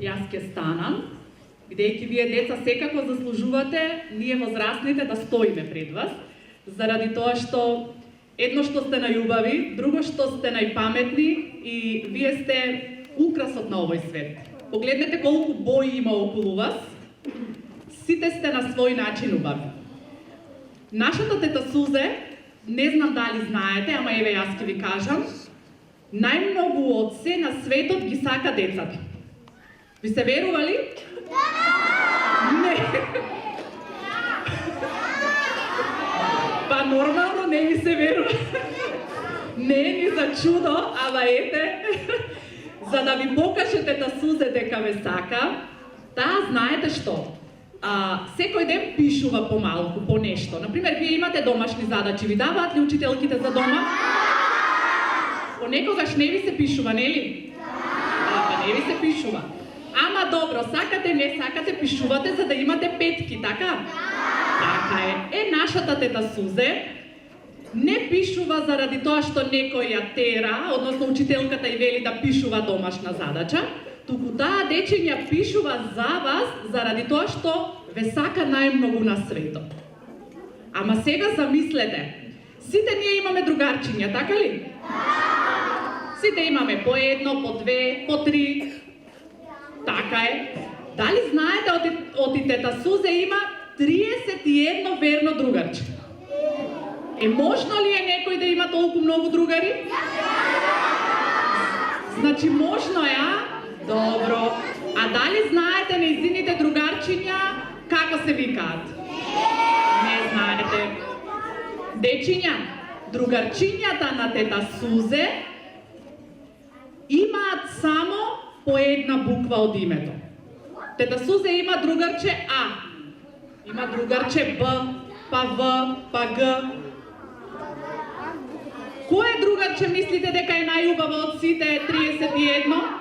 Јас ќе станам, бидејќи вие деца секако заслужувате ние возрастните да стоиме пред вас, заради тоа што едно што сте најубави, друго што сте најпаметни и вие сте украсот на овој свет. Погледнете колку бои има околу вас, сите сте на свој начин убави. Нашата тета Сузе, не знам дали знаете, ама еве јас ќе ви кажам, најмногу од се на светот ги сака децата. Ви се верували? Не. Па нормално не ви се верува. Не е ни за чудо, ама ете, за да ви покаже тета Сузе дека ве сака, таа знаете што? Секој ден пишува помалку, по нешто. Например, вие имате домашни задачи, ви даваат ли учителките за дома? Понекогаш не ви се пишува, нели? Не ви се пишува. Ама добро, сакате, не сакате, пишувате за да имате петки, така? Така е. Нашата тета Сузе не пишува заради тоа што некој ја тера, односно учителката и вели да пишува домашна задача, туку таа дечиња пишува за вас заради тоа што ве сака најмногу на светот. Ама сега замислете, сите ние имаме другарчиња, така ли? Сите имаме по едно, по две, по три. Така е. Дали знаете, од тета Сузе има 31 верно другарче? Можно ли е некој да има толку многу другари? Значи можно е, а? Добро. А дали знаете нејзините другарчиња како се викаат? Не знаете. Дечиња, другарчињата на тета Сузе имаат само по една буква од името. Тета Сузе има другарче А, има другарче Б, па В, па Г. Кој другарче мислите дека е најубаво од сите 31?